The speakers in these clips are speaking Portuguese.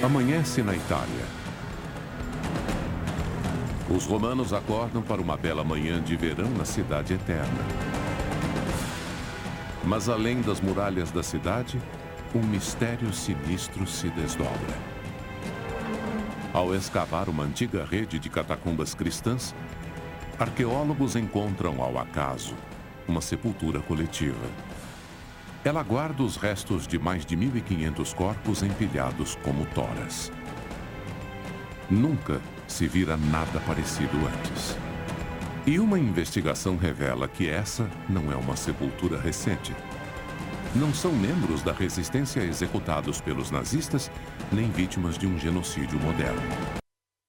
Amanhece na Itália. Os romanos acordam para uma bela manhã de verão na cidade eterna. Mas além das muralhas da cidade, um mistério sinistro se desdobra. Ao escavar uma antiga rede de catacumbas cristãs, arqueólogos encontram ao acaso uma sepultura coletiva. Ela guarda os restos de mais de 1.500 corpos empilhados como toras. Nunca se vira nada parecido antes. E uma investigação revela que essa não é uma sepultura recente. Não são membros da resistência executados pelos nazistas, nem vítimas de um genocídio moderno.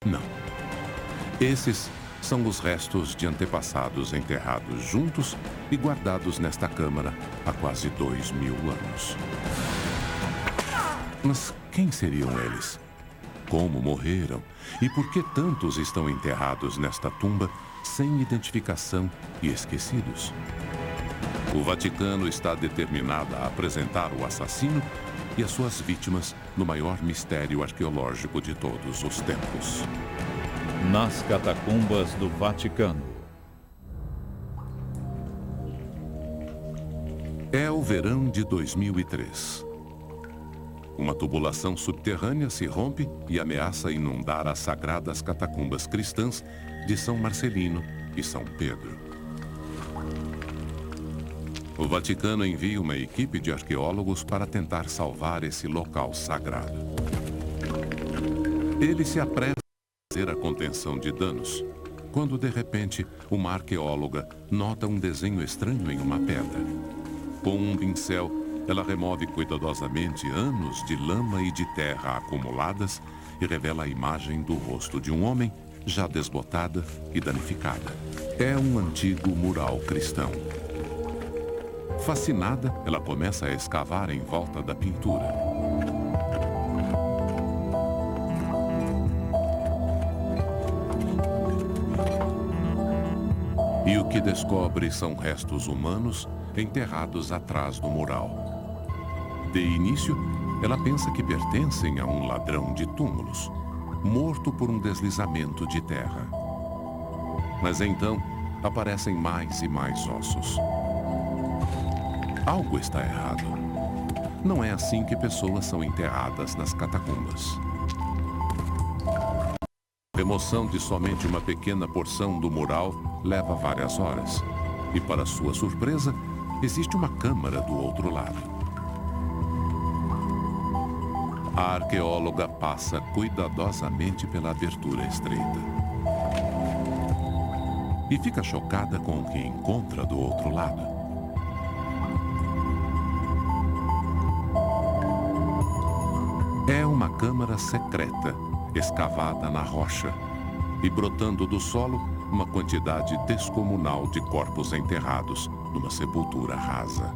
Não. Esses são os restos de antepassados enterrados juntos e guardados nesta câmara há quase 2.000 anos. Mas quem seriam eles? Como morreram? E por que tantos estão enterrados nesta tumba sem identificação e esquecidos? O Vaticano está determinado a apresentar o assassino e as suas vítimas no maior mistério arqueológico de todos os tempos. Nas catacumbas do Vaticano. É o verão de 2003. Uma tubulação subterrânea se rompe e ameaça inundar as sagradas catacumbas cristãs de São Marcelino e São Pedro. O Vaticano envia uma equipe de arqueólogos para tentar salvar esse local sagrado. Ele se apressa a fazer a contenção de danos, quando de repente uma arqueóloga nota um desenho estranho em uma pedra. Com um pincel, ela remove cuidadosamente anos de lama e de terra acumuladas e revela a imagem do rosto de um homem já desbotada e danificada. É um antigo mural cristão. Fascinada, ela começa a escavar em volta da pintura. E o que descobre são restos humanos enterrados atrás do mural. De início, ela pensa que pertencem a um ladrão de túmulos, morto por um deslizamento de terra. Mas então, aparecem mais e mais ossos. Algo está errado. Não é assim que pessoas são enterradas nas catacumbas. A remoção de somente uma pequena porção do mural leva várias horas. E, para sua surpresa, existe uma câmara do outro lado. A arqueóloga passa cuidadosamente pela abertura estreita. E fica chocada com o que encontra do outro lado. É uma câmara secreta, escavada na rocha, e brotando do solo uma quantidade descomunal de corpos enterrados numa sepultura rasa.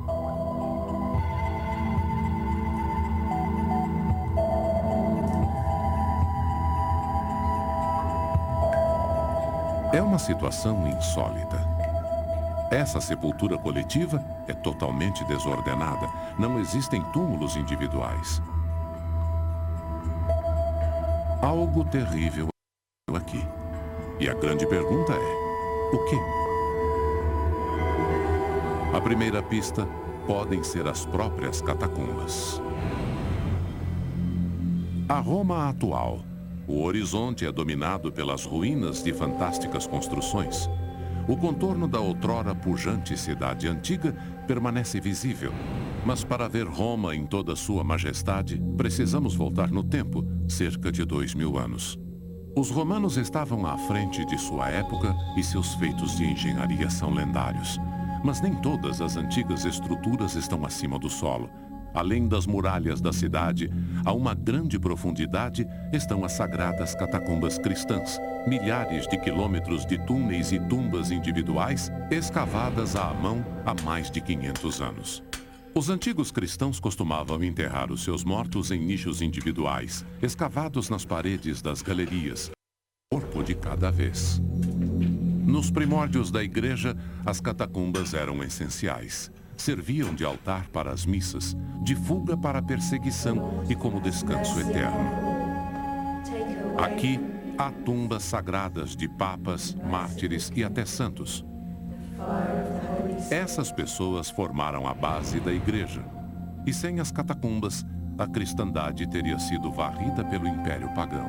É uma situação insólita. Essa sepultura coletiva é totalmente desordenada. Não existem túmulos individuais. Algo terrível aqui. E a grande pergunta é: o quê? A primeira pista podem ser as próprias catacumbas. A Roma atual. O horizonte é dominado pelas ruínas de fantásticas construções. O contorno da outrora pujante cidade antiga permanece visível. Mas para ver Roma em toda sua majestade, precisamos voltar no tempo, cerca de 2.000 anos. Os romanos estavam à frente de sua época e seus feitos de engenharia são lendários. Mas nem todas as antigas estruturas estão acima do solo. Além das muralhas da cidade, a uma grande profundidade estão as sagradas catacumbas cristãs, milhares de quilômetros de túneis e tumbas individuais escavadas à mão há mais de 500 anos. Os antigos cristãos costumavam enterrar os seus mortos em nichos individuais, escavados nas paredes das galerias, um corpo de cada vez. Nos primórdios da igreja, as catacumbas eram essenciais. Serviam de altar para as missas, de fuga para a perseguição e como descanso eterno. Aqui, há tumbas sagradas de papas, mártires e até santos. Essas pessoas formaram a base da igreja. E sem as catacumbas, a cristandade teria sido varrida pelo Império Pagão.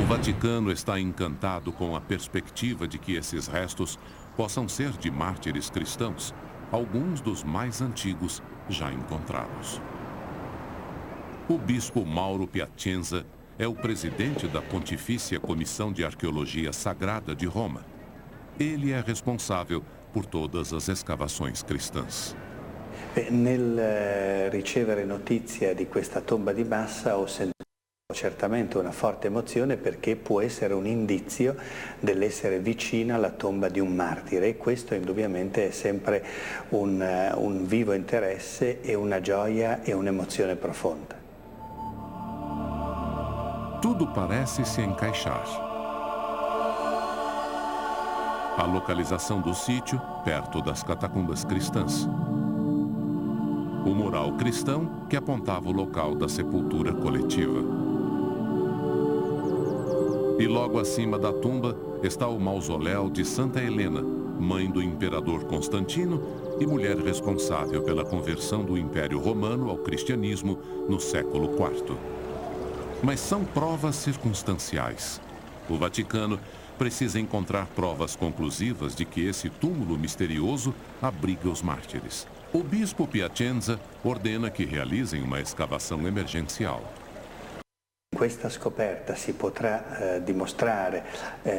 O Vaticano está encantado com a perspectiva de que esses restos possam ser de mártires cristãos, alguns dos mais antigos já encontrados. O bispo Mauro Piacenza é o presidente da Pontifícia Comissão de Arqueologia Sagrada de Roma. Ele é responsável por todas as escavações cristãs. Nel ricevere notizia di questa tomba di Massa ho sentito certamente una forte emozione, perché può essere un indizio dell'essere vicino alla tomba di un martire, e questo indubbiamente è sempre un vivo interesse e una gioia e un'emozione profonda. Tudo parece se encaixar. A localização do sítio, perto das catacumbas cristãs. O mural cristão que apontava o local da sepultura coletiva. E logo acima da tumba está o mausoléu de Santa Helena, mãe do imperador Constantino e mulher responsável pela conversão do Império Romano ao cristianismo no século IV. Mas são provas circunstanciais. O Vaticano precisa encontrar provas conclusivas de que esse túmulo misterioso abriga os mártires. O bispo Piacenza ordena que realizem uma escavação emergencial. Questa scoperta si potrà dimostrare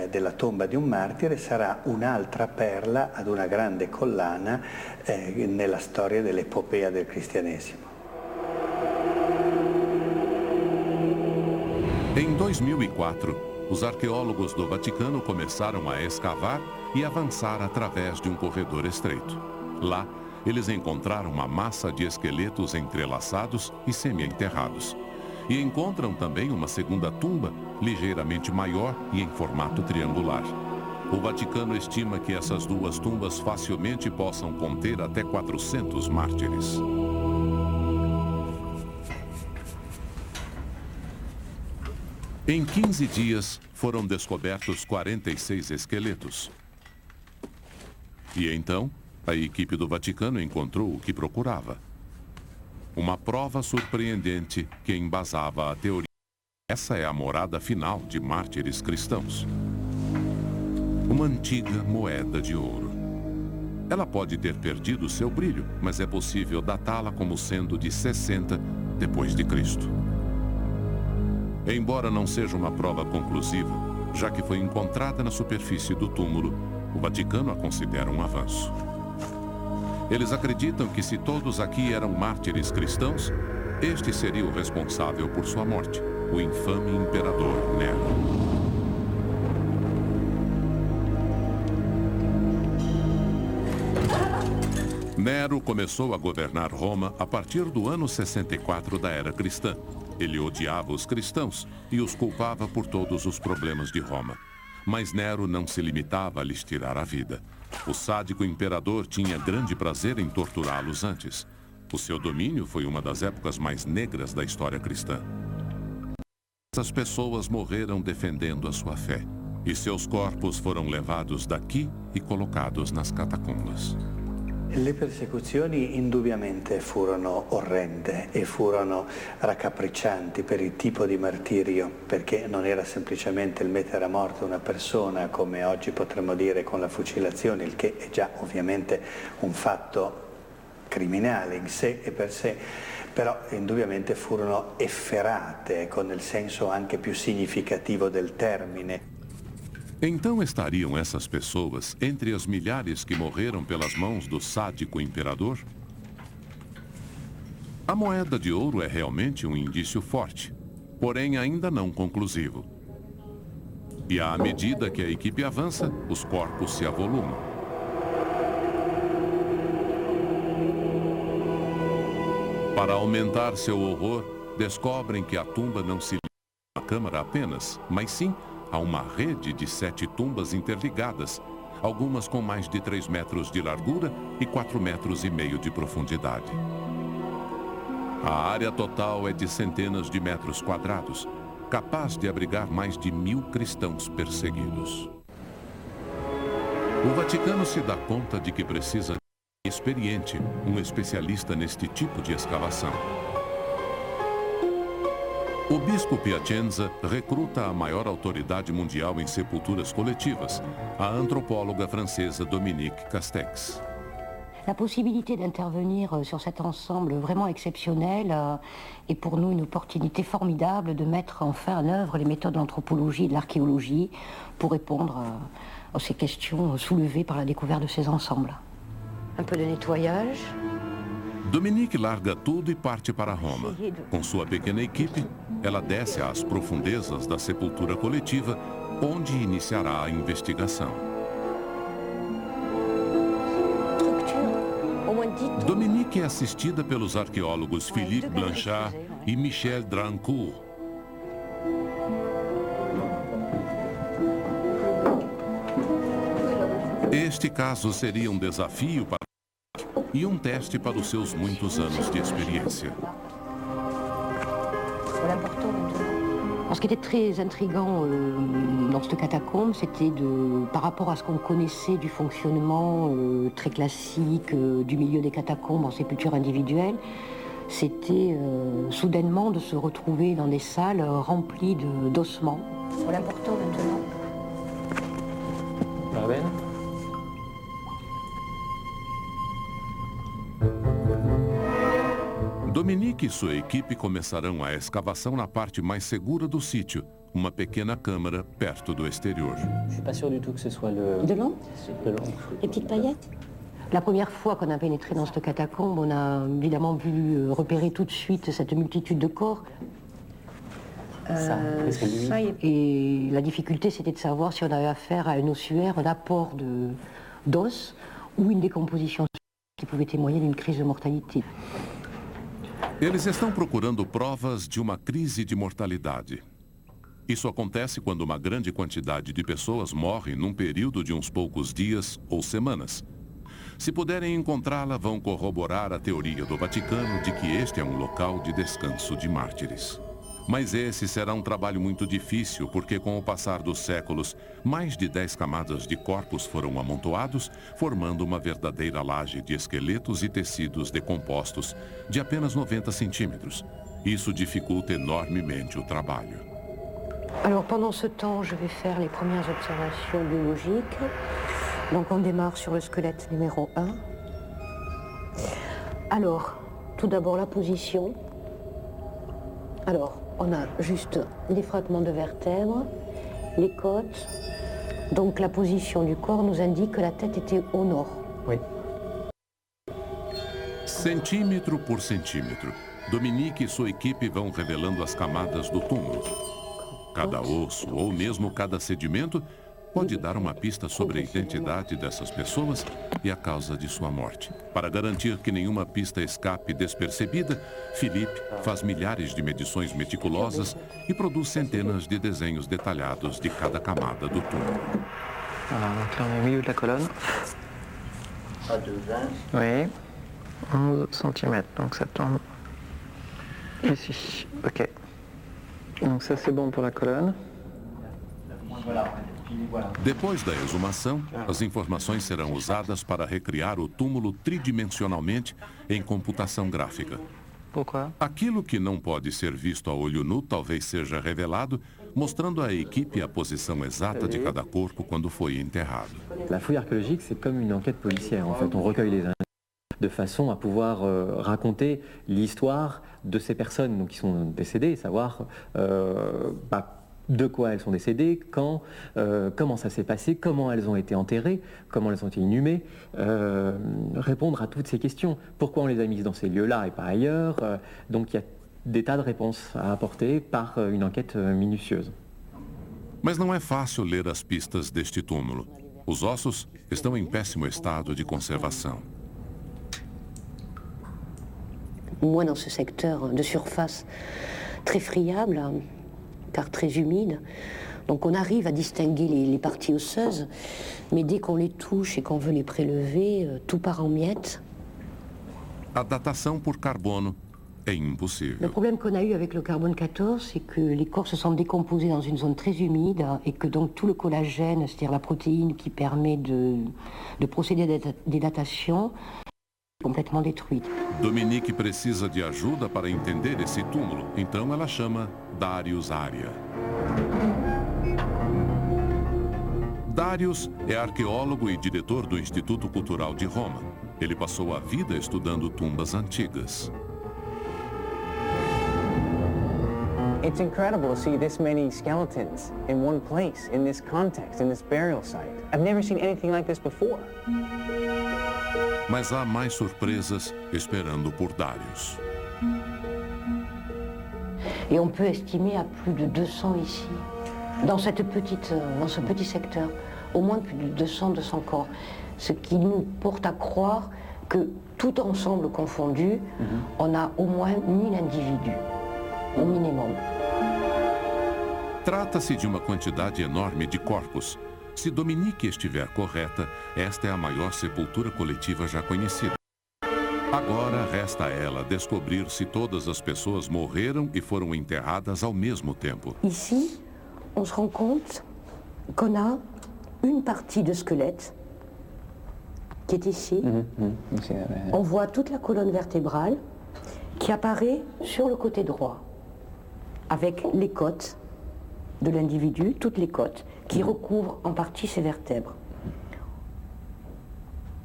della tomba di un martire, sarà un'altra perla ad una grande collana nella storia dell'epopea del cristianesimo. Em 2004, os arqueólogos do Vaticano começaram a escavar e avançar através de um corredor estreito. Lá, eles encontraram uma massa de esqueletos entrelaçados e semi-enterrados. E encontram também uma segunda tumba, ligeiramente maior e em formato triangular. O Vaticano estima que essas duas tumbas facilmente possam conter até 400 mártires. Em 15 dias, foram descobertos 46 esqueletos. E então, a equipe do Vaticano encontrou o que procurava. Uma prova surpreendente que embasava a teoria. Essa é a morada final de mártires cristãos. Uma antiga moeda de ouro. Ela pode ter perdido seu brilho, mas é possível datá-la como sendo de 60 depois de Cristo. Embora não seja uma prova conclusiva, já que foi encontrada na superfície do túmulo, o Vaticano a considera um avanço. Eles acreditam que se todos aqui eram mártires cristãos, este seria o responsável por sua morte, o infame imperador Nero. Nero começou a governar Roma a partir do ano 64 da era cristã. Ele odiava os cristãos e os culpava por todos os problemas de Roma. Mas Nero não se limitava a lhes tirar a vida. O sádico imperador tinha grande prazer em torturá-los antes. O seu domínio foi uma das épocas mais negras da história cristã. Essas pessoas morreram defendendo a sua fé, e seus corpos foram levados daqui e colocados nas catacumbas. Le persecuzioni indubbiamente furono orrende e furono raccapriccianti per il tipo di martirio, perché non era semplicemente il mettere a morte una persona come oggi potremmo dire con la fucilazione, il che è già ovviamente un fatto criminale in sé e per sé, però indubbiamente furono efferate con il senso anche più significativo del termine. Então estariam essas pessoas entre as milhares que morreram pelas mãos do sádico imperador? A moeda de ouro é realmente um indício forte, porém ainda não conclusivo. E à medida que a equipe avança, os corpos se avolumam. Para aumentar seu horror, descobrem que a tumba não se limita a uma câmara apenas, mas sim há uma rede de 7 tumbas interligadas, algumas com mais de 3 metros de largura e 4,5 metros de profundidade. A área total é de centenas de metros quadrados, capaz de abrigar mais de 1000 cristãos perseguidos. O Vaticano se dá conta de que precisa de um experiente, um especialista neste tipo de escavação. O bispo Piacenza recruta a maior autoridade mundial em sepulturas coletivas, a antropóloga francesa Dominique Castex. La possibilité d'intervenir sur cet ensemble vraiment exceptionnel est pour nous une opportunité formidable de mettre enfin en œuvre les méthodes de l'anthropologie et de l'archéologie pour répondre à ces questions soulevées par la découverte de ces ensembles. Un peu de nettoyage. Dominique larga tudo e parte para Roma. Com sua pequena equipe, ela desce às profundezas da sepultura coletiva, onde iniciará a investigação. Dominique é assistida pelos arqueólogos Philippe Blanchard e Michel Drancourt. Este caso seria um desafio para e um teste para os seus muitos anos de expérience. Ce qui était très intriguant dans cette catacombe, c'était par rapport à ce qu'on connaissait du fonctionnement très classique du milieu des catacombes en sépulture individuelle, c'était soudainement de se retrouver dans des salles remplies d'ossements. L'important maintenant. Dominique e sua equipe começarão a escavação na parte mais segura do sítio, uma pequena câmara perto do exterior. Je suis pas sûr du tout que ce soit le... De l'encre? De l'encre. Les petites paillettes? La première fois qu'on a pénétré dans cette catacombe, on a évidemment pu repérer tout de suite cette multitude de corps. Et la difficulté, c'était de savoir si on avait affaire à un ossuaire, un apport d'os ou une décomposition qui pouvait témoigner d'une crise de mortalité. Eles estão procurando provas de uma crise de mortalidade. Isso acontece quando uma grande quantidade de pessoas morre num período de uns poucos dias ou semanas. Se puderem encontrá-la, vão corroborar a teoria do Vaticano de que este é um local de descanso de mártires. Mas esse será um trabalho muito difícil, porque com o passar dos séculos, mais de 10 camadas de corpos foram amontoados, formando uma verdadeira laje de esqueletos e tecidos decompostos de apenas 90 centímetros. Isso dificulta enormemente o trabalho. Alors pendant ce temps, je vais faire les premières observations biologiques. Donc on démarre sur le squelette numéro 1. Alors, tout d'abord la position. Alors, on a juste les fragments de vertèbres, les côtes. Donc la position du corps nous indique que la tête était au nord. Oui. Centímetro por centímetro, Dominique e sua equipe vão revelando as camadas do túmulo. Cada osso ou mesmo cada sedimento pode dar uma pista sobre a identidade dessas pessoas e a causa de sua morte. Para garantir que nenhuma pista escape despercebida, Philippe faz milhares de medições meticulosas e produz centenas de desenhos detalhados de cada camada do túmulo. Donc là on est au milieu de la colonne. À 2,20. Oui. 11 cm, donc ça tombe ici. Ok. Donc ça c'est bon pour la colonne. Depois da exumação, as informações serão usadas para recriar o túmulo tridimensionalmente em computação gráfica. Pourquoi? Aquilo que não pode ser visto a olho nu talvez seja revelado, mostrando à equipe a posição exata de cada corpo quando foi enterrado. La fouille archéologique, c'est comme une enquête policière. En fait, on recueille les indices de façon à pouvoir raconter l'histoire de ces personnes donc, qui sont décédées, savoir de quoi elles sont décédées, quand, comment ça s'est passé, comment elles ont été enterrées, comment elles ont été inhumées, répondre à toutes ces questions. Pourquoi on les a mises dans ces lieux-là et pas ailleurs. Donc il y a des tas de réponses à apporter par une enquête minutieuse. Mas não é fácil ler as pistas deste túmulo. Os ossos estão em péssimo estado de conservação. Moi, dans ce secteur de surface très friable, car très humide, donc on arrive à distinguer les parties osseuses, mais dès qu'on les touche et qu'on veut les prélever, tout part en miettes. A datação por carbono é Le impossível. problème qu'on a eu avec le carbone 14, c'est que les corps se sont décomposés dans une zone très humide et que donc tout le collagène, c'est-à-dire la protéine qui permet de procéder à la dilatation, est complètement détruite. Dominique precisa de ajuda para entender esse túmulo, então ela chama Darius Aria. Darius é arqueólogo e diretor do Instituto Cultural de Roma. Ele passou a vida estudando tumbas antigas. It's incredible to see this many skeletons in one place, in this context, in this burial site. I've never seen anything like this before. Mas há mais surpresas esperando por Darius. Et on peut estimer à plus de 200 ici, dans ce petit secteur, au moins plus de 200 corps. Ce qui nous porte à croire que tout ensemble confondu, on a au moins 1000 individus, au minimum. Trata-se de uma quantidade enorme de corpos. Se Dominique estiver correta, esta é a maior sepultura coletiva já conhecida. Agora resta a ela descobrir se todas as pessoas morreram e foram enterradas ao mesmo tempo. Ici, on se rend compte qu'on a une partie de squelette qui est ici. On voit toute la colonne vertébrale qui apparaît sur le côté droit, avec les côtes de l'individu, toutes les côtes, qui recouvrent en partie ses vertèbres.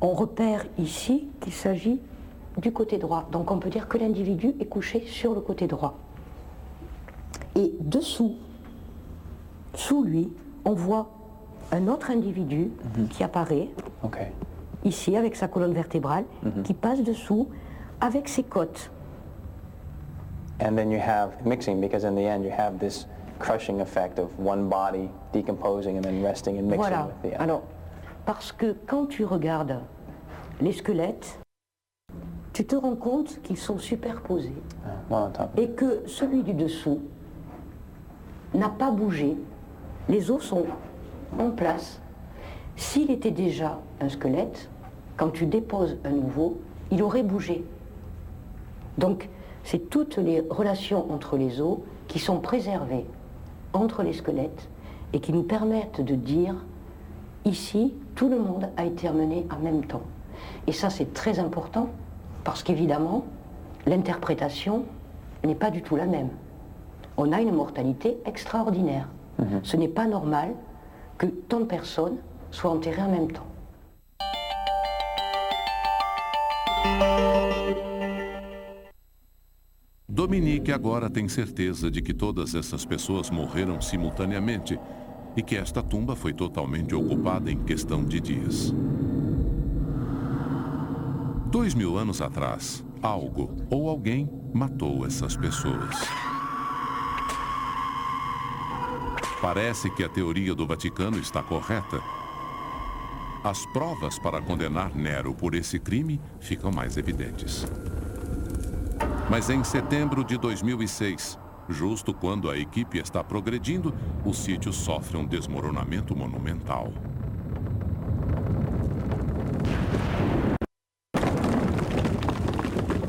On repère ici qu'il s'agit du côté droit, donc on peut dire que l'individu est couché sur le côté droit. Et dessous, sous lui, on voit un autre individu qui apparaît, ici avec sa colonne vertébrale, qui passe dessous avec ses côtes. And then you have mixing, because in the end you have this crushing effect of one body decomposing and then resting and mixing Voilà. with the other. Alors, parce que quand tu regardes les squelettes, tu te rends compte qu'ils sont superposés One on top. et que celui du dessous n'a pas bougé. Les os sont en place. S'il était déjà un squelette, quand tu déposes un nouveau, il aurait bougé. Donc, c'est toutes les relations entre les os qui sont préservées entre les squelettes et qui nous permettent de dire, ici, tout le monde a été amené en même temps. Et ça, c'est très important, parce qu'évidemment, l'interprétation n'est pas du tout la même. On a une mortalité extraordinaire. Ce n'est pas normal que tant de personnes soient enterrées en même temps. Dominique agora tem certeza de que todas essas pessoas morreram simultaneamente e que esta tumba foi totalmente ocupada em questão de dias. 2000 anos atrás, algo ou alguém matou essas pessoas. Parece que a teoria do Vaticano está correta. As provas para condenar Nero por esse crime ficam mais evidentes. Mas em setembro de 2006, justo quando a equipe está progredindo, o sítio sofre um desmoronamento monumental.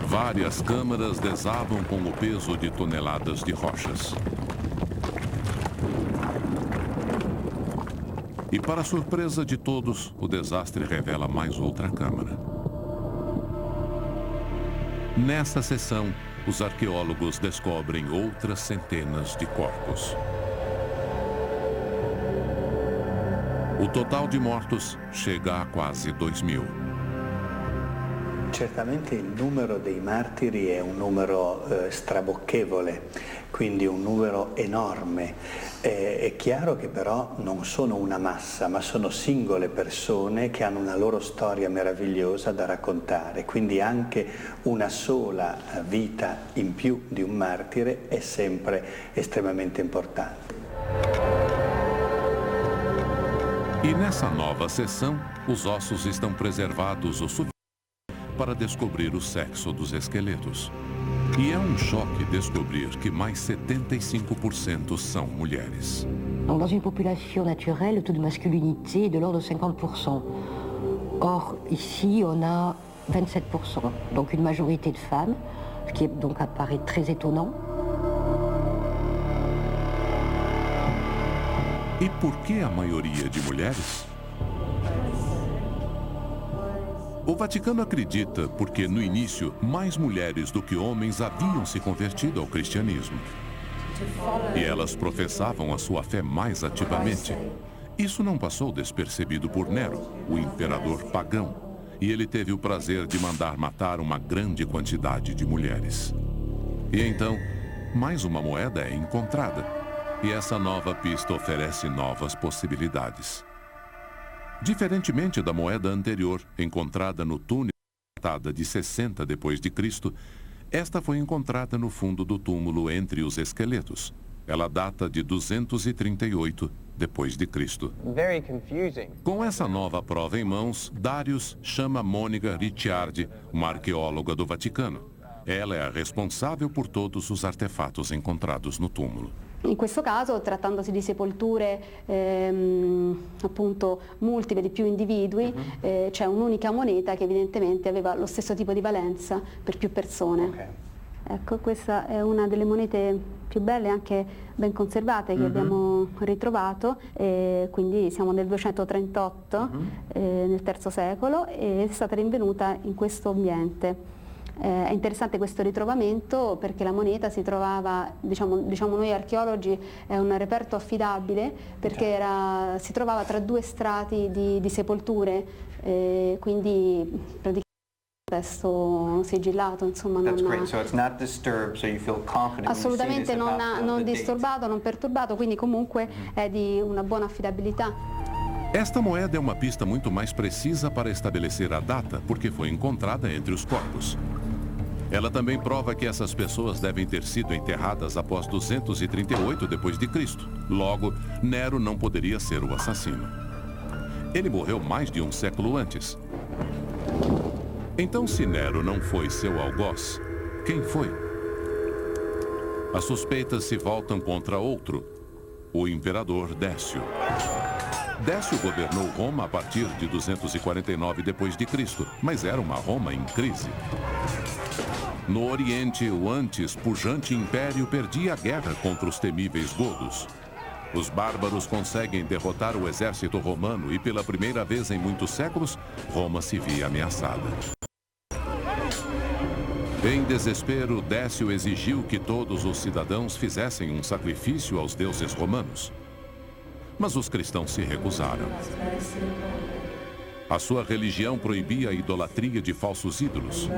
Várias câmaras desabam com o peso de toneladas de rochas. E para surpresa de todos, o desastre revela mais outra câmara. Nessa seção, os arqueólogos descobrem outras centenas de corpos. O total de mortos chega a quase 2000. Certamente il numero dei martiri è un numero strabocchevole, quindi un numero enorme. È chiaro che però non sono una massa, ma sono singole persone che hanno una loro storia meravigliosa da raccontare, quindi anche una sola vita in più di un martire è sempre estremamente importante. E nessa nova seção, os ossos estão preservados o suficiente para descobrir o sexo dos esqueletos. E é um choque descobrir que mais 75% são mulheres. Donc, dans une population naturelle, le taux de masculinité est de l'ordre de 50%. Or, ici, on a 27%, donc une majorité de femmes. ce qui donc apparaît très étonnant. E por que a maioria de mulheres? O Vaticano acredita porque, no início, mais mulheres do que homens haviam se convertido ao cristianismo. E elas professavam a sua fé mais ativamente. Isso não passou despercebido por Nero, o imperador pagão, e ele teve o prazer de mandar matar uma grande quantidade de mulheres. E então, mais uma moeda é encontrada, e essa nova pista oferece novas possibilidades. Diferentemente da moeda anterior, encontrada no túnel datada de 60 d.C., esta foi encontrada no fundo do túmulo entre os esqueletos. Ela data de 238 d.C. Very confusing. Com essa nova prova em mãos, Darius chama Monica Ricciardi, uma arqueóloga do Vaticano. Ela é a responsável por todos os artefatos encontrados no túmulo. In questo caso, trattandosi di sepolture appunto multiple di più individui, c'è un'unica moneta che evidentemente aveva lo stesso tipo di valenza per più persone. Okay. Ecco, questa è una delle monete più belle e anche ben conservate che abbiamo ritrovato, quindi siamo nel 238, nel III secolo, e è stata rinvenuta in questo ambiente. È interessante questo ritrovamento perché la moneta si trovava, diciamo noi archeologi, è un reperto affidabile perché si trovava tra due strati di sepolture, quindi praticamente testo sigillato, insomma. That's great. So it's not disturbed, so you feel confident. Assolutamente non disturbato, non perturbato, quindi comunque è di una buona affidabilità. Esta moeda é uma pista muito mais precisa para estabelecer a data, porque foi encontrada entre os corpos. Ela também prova que essas pessoas devem ter sido enterradas após 238 d.C. Logo, Nero não poderia ser o assassino. Ele morreu mais de um século antes. Então, se Nero não foi seu algoz, quem foi? As suspeitas se voltam contra outro, o imperador Décio. Décio governou Roma a partir de 249 d.C., mas era uma Roma em crise. No Oriente, o antes pujante império perdia a guerra contra os temíveis godos. Os bárbaros conseguem derrotar o exército romano e, pela primeira vez em muitos séculos, Roma se via ameaçada. Em desespero, Décio exigiu que todos os cidadãos fizessem um sacrifício aos deuses romanos. Mas os cristãos se recusaram. A sua religião proibia a idolatria de falsos ídolos.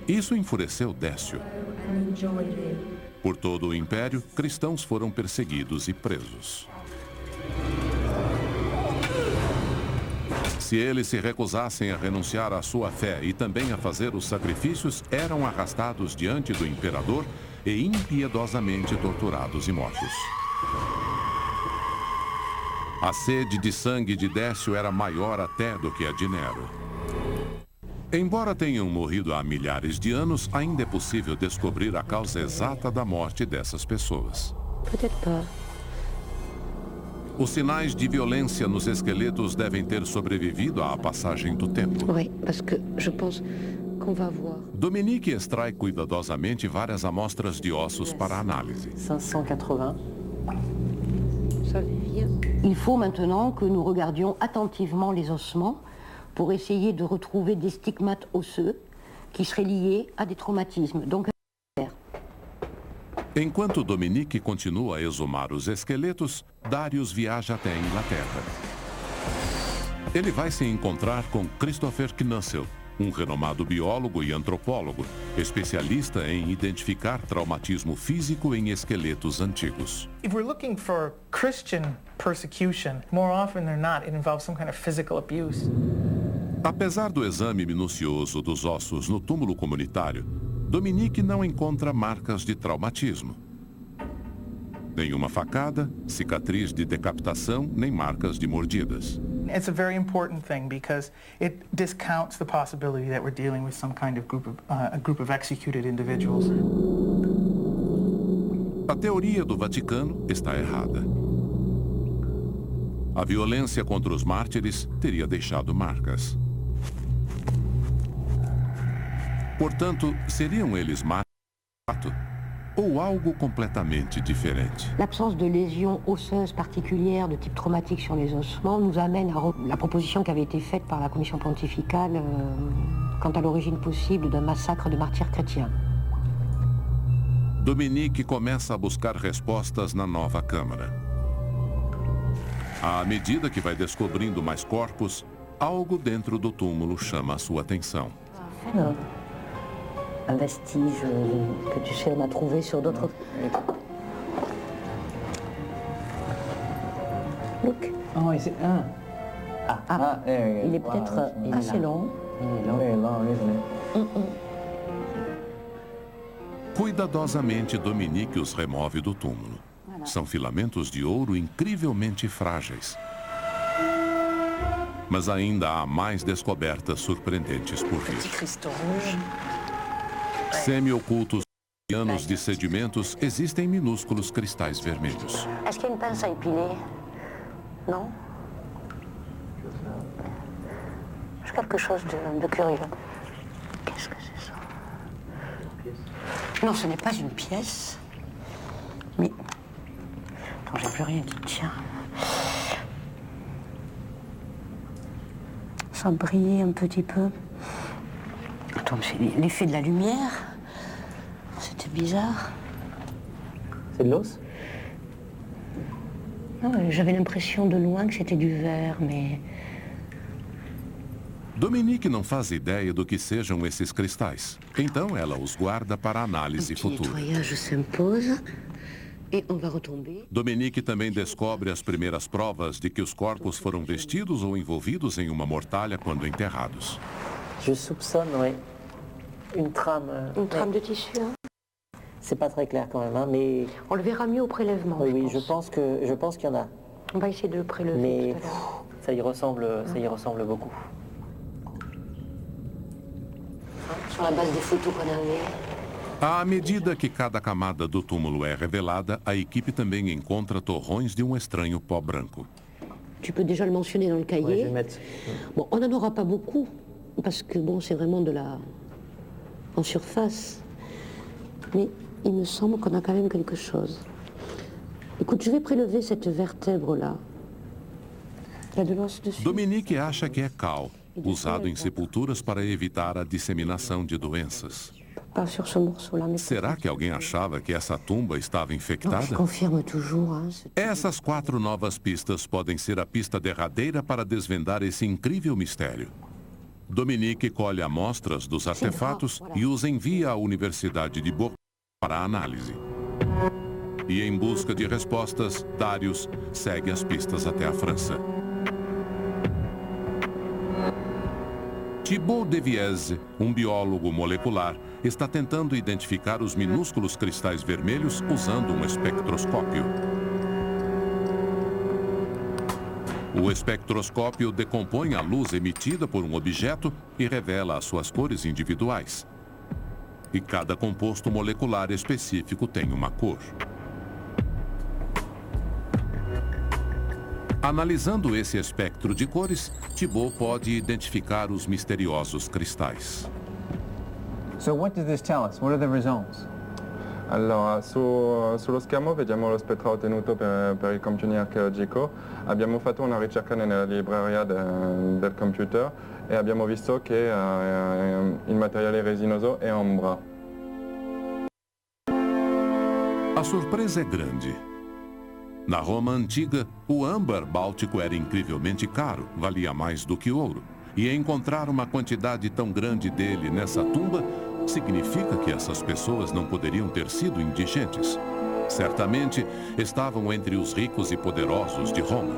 Isso enfureceu Décio. Por todo o império, cristãos foram perseguidos e presos. Se eles se recusassem a renunciar à sua fé e também a fazer os sacrifícios, eram arrastados diante do imperador e impiedosamente torturados e mortos. A sede de sangue de Décio era maior até do que a de Nero. Embora tenham morrido há milhares de anos, ainda é possível descobrir a causa exata da morte dessas pessoas. Os sinais de violência nos esqueletos devem ter sobrevivido à passagem do tempo. Oui, parce que je pense qu'on va voir. Dominique extrai cuidadosamente várias amostras de ossos para análise. 580. Il faut maintenant que nous regardions attentivement les ossements pour essayer de retrouver des stigmates osseux qui seraient liés à des traumatismes. Donc, enquanto Dominique continua a exumar os esqueletos, Darius viaja até a Inglaterra. Ele vai se encontrar com Christopher Knussel, renomado biólogo e antropólogo, especialista em identificar traumatismo físico em esqueletos antigos. If we're looking for Christian persecution, more often than not, it involves some kind of physical abuse. Apesar do exame minucioso dos ossos no túmulo comunitário, Dominique não encontra marcas de traumatismo. Nenhuma facada, cicatriz de decapitação, nem marcas de mordidas. It's a very important thing because it discounts the possibility that we're dealing with some kind of group of executed individuals. A teoria do Vaticano está errada. A violência contra os mártires teria deixado marcas. Portanto, seriam eles mágicos ou algo completamente diferente? L'absence de lésions osseuses particulières de type traumatique sur les ossements nous amène à la proposition qui avait été faite par la commission pontificale quant à l'origine possible d'un massacre de martyrs chrétiens. Dominique começa a buscar respostas na nova Câmara. À medida que vai descobrindo mais corpos, algo dentro do túmulo chama a sua atenção. Un vestige que tu sais, on a trouvé sur d'autres... Look. Oh, is it? There you go. Il est peut-être assez long. Very long, isn't it? Cuidadosamente, Dominique os remove do túmulo. São filamentos de ouro incrivelmente frágeis. Mas ainda há mais descobertas surpreendentes por vir. Semi-ocultos anos de sedimentos, existem minúsculos cristais vermelhos. Est-ce qu'il y a une pince à épiler? Non? C'est quelque chose de curieux. Qu'est-ce que c'est ça? Non, ce n'est pas une pièce. Mais... Attends, j'ai plus rien qui tient. Ça brillait un petit peu. Attends, c'est l'effet de la lumière. C'était bizarre. C'est de l'os? J'avais l'impression de loin que c'était du verre, mais... Dominique não faz ideia do que sejam esses cristais. Então ela os guarda para análise futura. Dominique também descobre as primeiras provas de que os corpos foram vestidos ou envolvidos em uma mortalha quando enterrados. Je soupçonne, oui. Une trame. Une trame de tissu, hein? C'est pas très clair quand même, hein, mais... On le verra mieux au prélèvement, Oui, je pense qu'il y en a. On va essayer de le prélever Mais tout à l'heure. ça y ressemble beaucoup. Sur la base des photos qu'on avait. À medida que cada camada do túmulo é revelada, a equipe também encontra torrões de um estranho pó branco. Tu peux déjà le mentionner dans le cahier. Ouais, je vais mettre. Bon, on n'en aura pas beaucoup, parce que bon, c'est vraiment de la... en surface. Mais il me semble qu'on a quand même quelque chose. Écoute, je vais prélever cette vertèbre-là. Il y a de l'os dessus. Dominique acha que é cal, usado em sepulturas para evitar a disseminação de doenças. Pas sur ce morceau-là, mais... Será que alguém achava que essa tumba estava Non, infectada? je confirme toujours. Hein, Essas 4 novas pistas podem ser a pista derradeira para desvendar esse incrível mistério. Dominique colhe amostras dos artefatos e os envia à Universidade de Bordeaux para análise. E em busca de respostas, Darius segue as pistas até a França. Thibaut Deviese, biólogo molecular, está tentando identificar os minúsculos cristais vermelhos usando um espectroscópio. O espectroscópio decompõe a luz emitida por um objeto e revela as suas cores individuais. E cada composto molecular específico tem uma cor. Analisando esse espectro de cores, Thibaut pode identificar os misteriosos cristais. So what does this tell us? What are the results? Allora, sullo schermo vediamo lo spettro ottenuto per il computing archeologico. Abbiamo fatto una ricerca nella libreria del computer e abbiamo visto che il materiale resinoso è ombra. A surpresa é grande. Na Roma antiga, o âmbar báltico era incrivelmente caro, valia mais do que ouro. E encontrar uma quantidade tão grande dele nessa tumba significa que essas pessoas não poderiam ter sido indigentes. Certamente estavam entre os ricos e poderosos de Roma.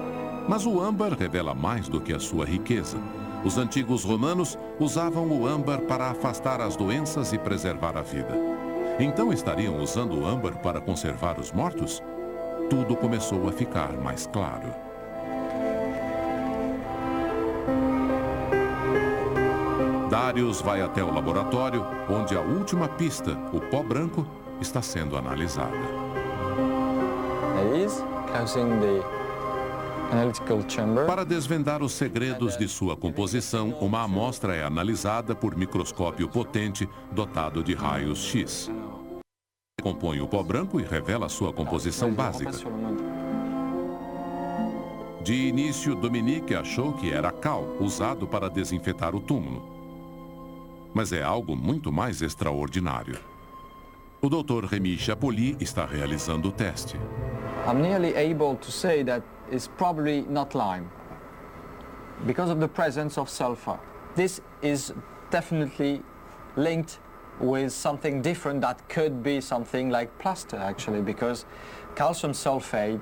Mas o âmbar revela mais do que a sua riqueza. Os antigos romanos usavam o âmbar para afastar as doenças e preservar a vida. Então estariam usando o âmbar para conservar os mortos? Tudo começou a ficar mais claro. Darius vai até o laboratório, onde a última pista, o pó branco, está sendo analisada. It is causing analytical chamber. Para desvendar os segredos de sua composição, uma amostra é analisada por microscópio potente dotado de raios X. Compõe o pó branco e revela sua composição básica. De início, Dominique achou que era cal, usado para desinfetar o túmulo. Mas é algo muito mais extraordinário. O Dr. Rémy Chapoli está realizando o teste. I'm nearly able to say that it's probably not lime because of the presence of sulfur. This is definitely linked with something different that could be something like plaster actually, because calcium sulfate,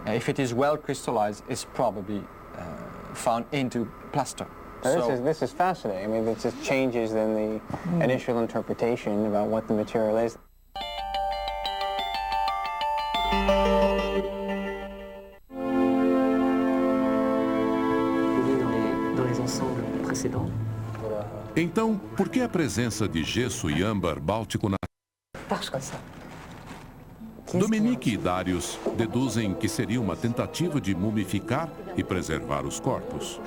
if it is well crystallized, is probably found into plaster. This is fascinating. I mean, it just changes in the initial interpretation about what the material is. Então, por que a presença de gesso e âmbar báltico na... Dominique e Darius deduzem que seria uma tentativa de mumificar e preservar os corpos.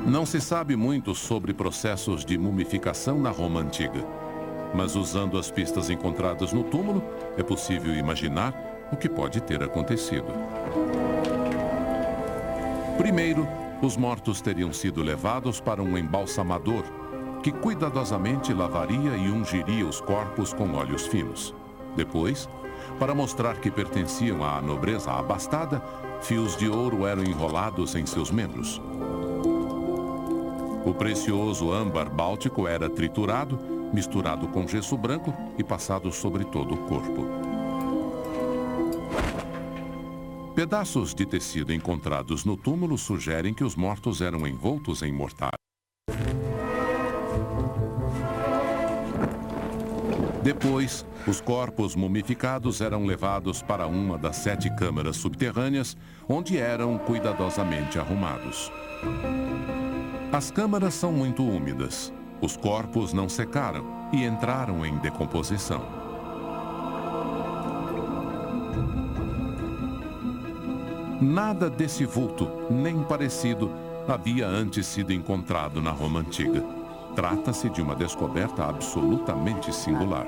Não se sabe muito sobre processos de mumificação na Roma Antiga, mas usando as pistas encontradas no túmulo, é possível imaginar o que pode ter acontecido. Primeiro, os mortos teriam sido levados para um embalsamador, que cuidadosamente lavaria e ungiria os corpos com óleos finos. Depois, para mostrar que pertenciam à nobreza abastada, fios de ouro eram enrolados em seus membros. O precioso âmbar báltico era triturado, misturado com gesso branco e passado sobre todo o corpo. Pedaços de tecido encontrados no túmulo sugerem que os mortos eram envoltos em mortalha. Depois, os corpos mumificados eram levados para uma das 7 câmaras subterrâneas, onde eram cuidadosamente arrumados. As câmaras são muito úmidas. Os corpos não secaram e entraram em decomposição. Nada desse vulto, nem parecido, havia antes sido encontrado na Roma Antiga. Trata-se de uma descoberta absolutamente singular.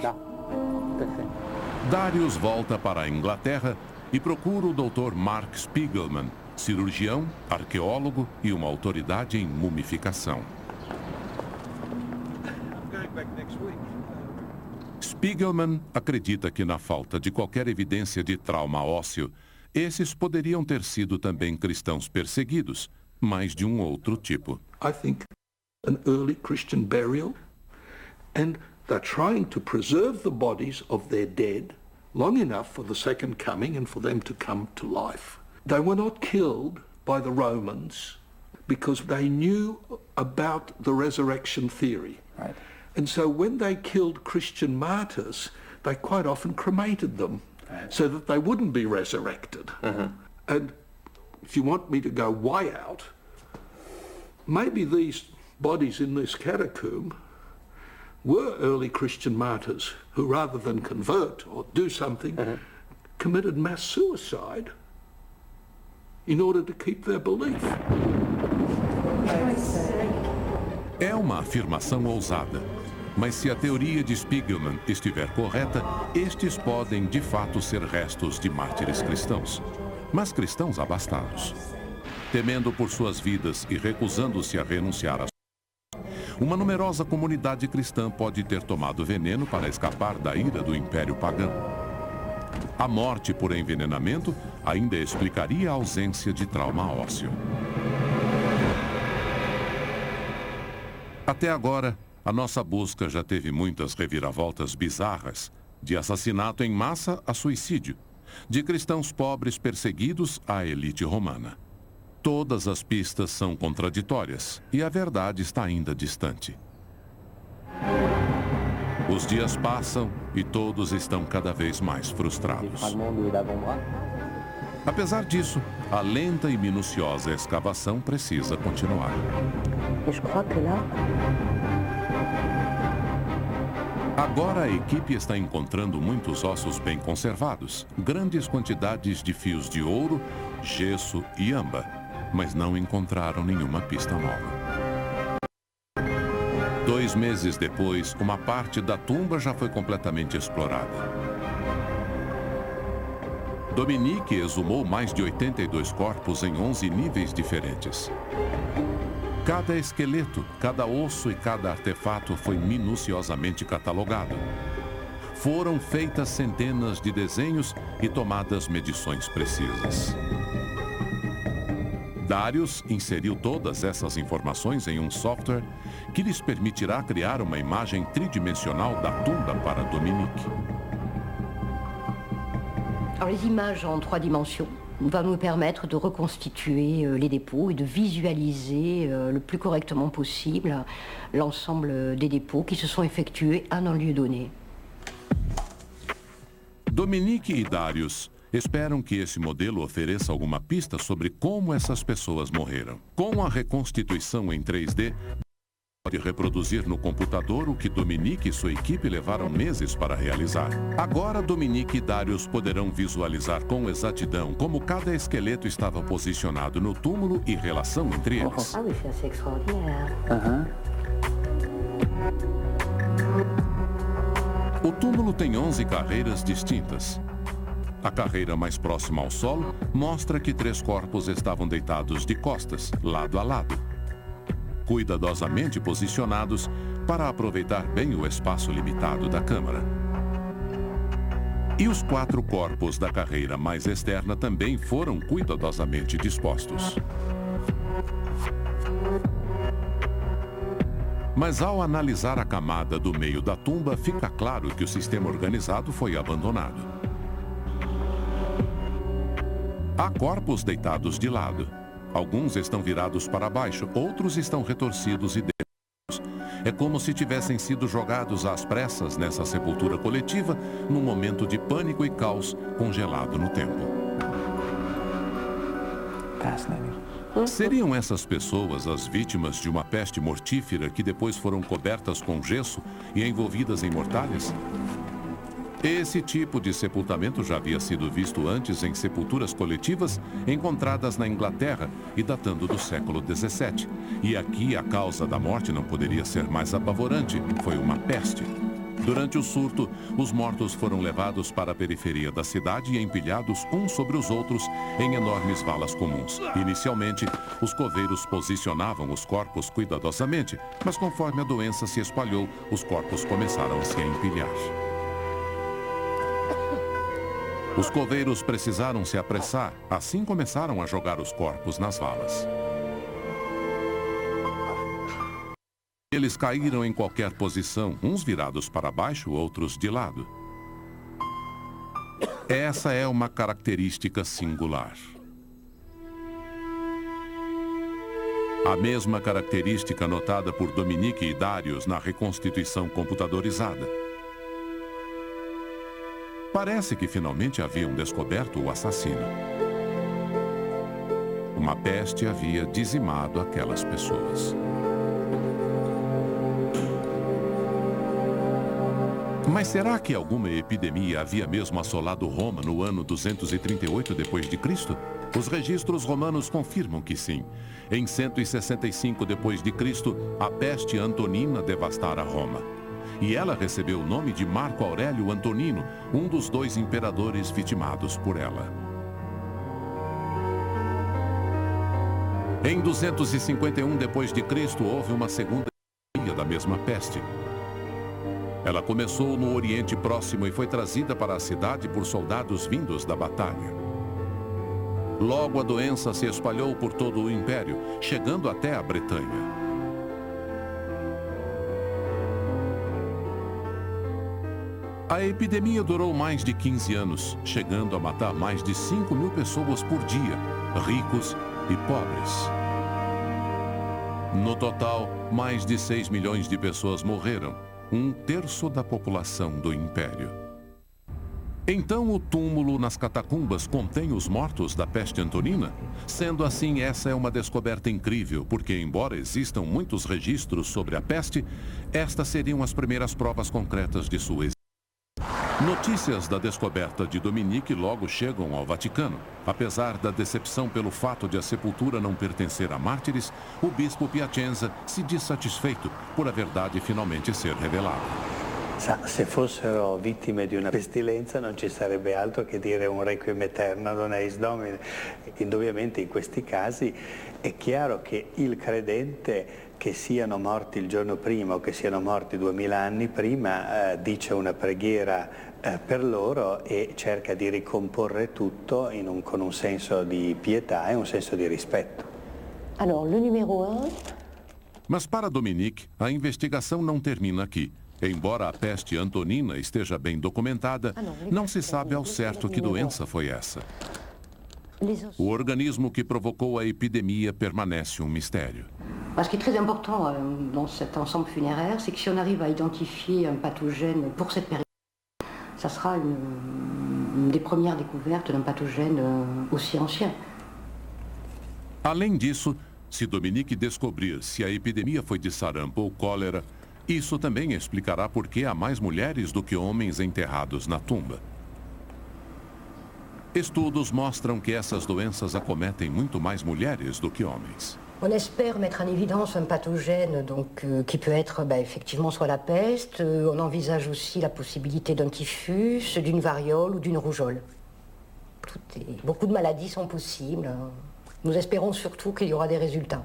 Darius volta para a Inglaterra e procura o Dr. Mark Spiegelman, cirurgião, arqueólogo e uma autoridade em mumificação. Spiegelman acredita que na falta de qualquer evidência de trauma ósseo, esses poderiam ter sido também cristãos perseguidos, mas de um outro tipo. I think an early Christian burial, and they're trying to preserve the bodies of their dead long enough for the second coming and for them to come to life. They were not killed by the Romans because they knew about the resurrection theory. Right. And so when they killed Christian martyrs, they quite often cremated them so that they wouldn't be resurrected. And if you want me to go way out, maybe these bodies in this catacomb were early Christian martyrs who, rather than convert or do something, committed mass suicide in order to keep their belief. É uma afirmação ousada, mas se a teoria de Spiegelman estiver correta, estes podem de fato ser restos de mártires cristãos, mas cristãos abastados. Temendo por suas vidas e recusando-se a renunciar a uma numerosa comunidade cristã pode ter tomado veneno para escapar da ira do Império Pagão. A morte por envenenamento ainda explicaria a ausência de trauma ósseo. Até agora, a nossa busca já teve muitas reviravoltas bizarras, de assassinato em massa a suicídio, de cristãos pobres perseguidos à elite romana. Todas as pistas são contraditórias e a verdade está ainda distante. Os dias passam e todos estão cada vez mais frustrados. Apesar disso, a lenta e minuciosa escavação precisa continuar. Agora a equipe está encontrando muitos ossos bem conservados, grandes quantidades de fios de ouro, gesso e âmbar, mas não encontraram nenhuma pista nova. 2 meses depois, uma parte da tumba já foi completamente explorada. Dominique exumou mais de 82 corpos em 11 níveis diferentes. Cada esqueleto, cada osso e cada artefato foi minuciosamente catalogado. Foram feitas centenas de desenhos e tomadas medições precisas. Darius inseriu todas essas informações em um software que lhes permitirá criar uma imagem tridimensional da tumba para Dominique. Alors, les images en 3 dimensions vont nous permettre de reconstituer les dépôts et de visualiser le plus correctement possible l'ensemble des dépôts qui se sont effectués à un lieu donné. Dominique e Darius esperam que esse modelo ofereça alguma pista sobre como essas pessoas morreram. Com a reconstituição em 3D, pode reproduzir no computador o que Dominique e sua equipe levaram meses para realizar. Agora, Dominique e Darius poderão visualizar com exatidão como cada esqueleto estava posicionado no túmulo e relação entre eles. Ah oui, c'est assez extraordinaire. O túmulo tem 11 carreiras distintas. A carreira mais próxima ao solo mostra que 3 corpos estavam deitados de costas, lado a lado, cuidadosamente posicionados para aproveitar bem o espaço limitado da câmara. E os 4 corpos da carreira mais externa também foram cuidadosamente dispostos. Mas ao analisar a camada do meio da tumba, fica claro que o sistema organizado foi abandonado. Há corpos deitados de lado. Alguns estão virados para baixo, outros estão retorcidos e deitados. É como se tivessem sido jogados às pressas nessa sepultura coletiva, num momento de pânico e caos congelado no tempo. Seriam essas pessoas as vítimas de uma peste mortífera que depois foram cobertas com gesso e envolvidas em mortalhas? Esse tipo de sepultamento já havia sido visto antes em sepulturas coletivas encontradas na Inglaterra e datando do século XVII. E aqui a causa da morte não poderia ser mais apavorante. Foi uma peste. Durante o surto, os mortos foram levados para a periferia da cidade e empilhados uns sobre os outros em enormes valas comuns. Inicialmente, os coveiros posicionavam os corpos cuidadosamente, mas conforme a doença se espalhou, os corpos começaram a se empilhar. Os coveiros precisaram se apressar, assim começaram a jogar os corpos nas valas. Eles caíram em qualquer posição, uns virados para baixo, outros de lado. Essa é uma característica singular. A mesma característica notada por Dominique e Darius na reconstituição computadorizada. Parece que finalmente haviam descoberto o assassino. Uma peste havia dizimado aquelas pessoas. Mas será que alguma epidemia havia mesmo assolado Roma no ano 238 d.C.? Os registros romanos confirmam que sim. Em 165 d.C., a peste antonina devastara Roma. E ela recebeu o nome de Marco Aurélio Antonino, um dos 2 imperadores vitimados por ela. Em 251 d.C., houve uma segunda epidemia da mesma peste. Ela começou no Oriente Próximo e foi trazida para a cidade por soldados vindos da batalha. Logo a doença se espalhou por todo o império, chegando até a Bretanha. A epidemia durou mais de 15 anos, chegando a matar mais de 5.000 pessoas por dia, ricos e pobres. No total, mais de 6 milhões de pessoas morreram, 1/3 da população do Império. Então o túmulo nas catacumbas contém os mortos da peste antonina? Sendo assim, essa é uma descoberta incrível, porque embora existam muitos registros sobre a peste, estas seriam as primeiras provas concretas de sua existência. Notícias da descoberta de Dominique logo chegam ao Vaticano. Apesar da decepção pelo fato de a sepultura não pertencer a mártires, o bispo Piacenza se diz satisfeito por a verdade finalmente ser revelada. Se fossero vittime di una pestilenza non ci sarebbe altro che dire un requiem aeterno ad eis Domine. Indubbiamente in questi casi è chiaro che il credente, che siano morti il giorno prima o che siano morti 2000 anni prima, dice una preghiera per loro e cerca di ricomporre tutto con un senso di pietà e un senso di rispetto. Alors, le numéro 1... Mas para Dominique, a investigação não termina aqui. Embora a peste antonina esteja bem documentada, não se sabe ao certo que doença foi essa. O organismo que provocou a epidemia permanece um mistério. Ce qui est très important dans cet ensemble funéraire, c'est que si on arrive à identifier un pathogène pour cette période, ça sera une des premières découvertes d'un pathogène aussi ancien. Além disso, se Dominique descobrir se a epidemia foi de sarampo ou cólera, isso também explicará por que há mais mulheres do que homens enterrados na tumba. Estudos mostram que essas doenças acometem muito mais mulheres do que homens. On espère mettre en évidence un pathogène qui peut être effectivement soit la peste. On envisage aussi la possibilité d'un typhus, d'une variole ou d'une rougeole. Beaucoup de maladies sont possibles. Nous espérons surtout qu'il y aura des résultats.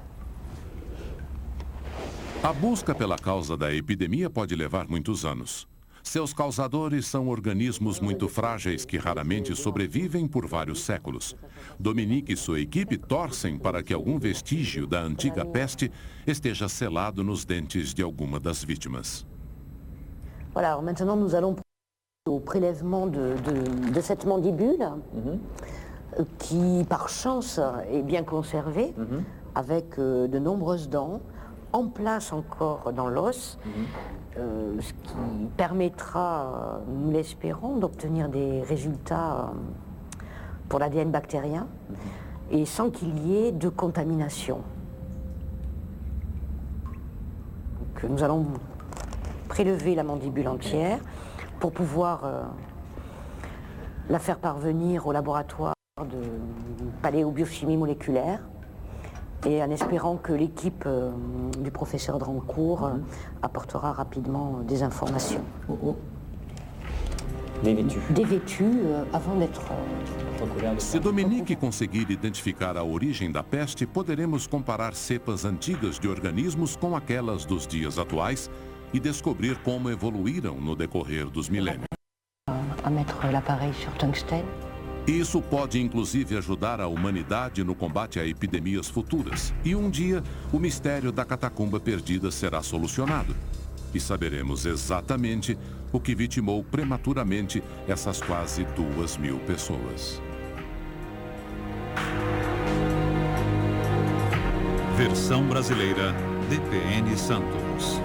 A busca pela causa da epidemia pode levar muitos anos. Seus causadores são organismos muito frágeis que raramente sobrevivem por vários séculos. Dominique e sua equipe torcem para que algum vestígio da antiga peste esteja selado nos dentes de alguma das vítimas. Voilà, alors maintenant nous allons au prélèvement de cette mandibule qui, par chance, est bien conservée avec de nombreuses dents en place encore dans l'os, ce qui permettra, nous l'espérons, d'obtenir des résultats pour l'ADN bactérien et sans qu'il y ait de contamination. Donc, nous allons prélever la mandibule entière pour pouvoir la faire parvenir au laboratoire de paléobiochimie moléculaire, et en espérant que l'équipe du professeur Drancourt apportera rapidement des informations. Dévêtues avant d'être... Se Dominique conseguir identificar a origem da peste, poderemos comparar cepas antigas de organismos com aquelas dos dias atuais e descobrir como evoluíram no decorrer dos milênios. À mettre l'appareil sur tungstène. Isso pode inclusive ajudar a humanidade no combate a epidemias futuras. E um dia, o mistério da catacumba perdida será solucionado. E saberemos exatamente o que vitimou prematuramente essas quase 2.000 pessoas. Versão brasileira, DPN Santos.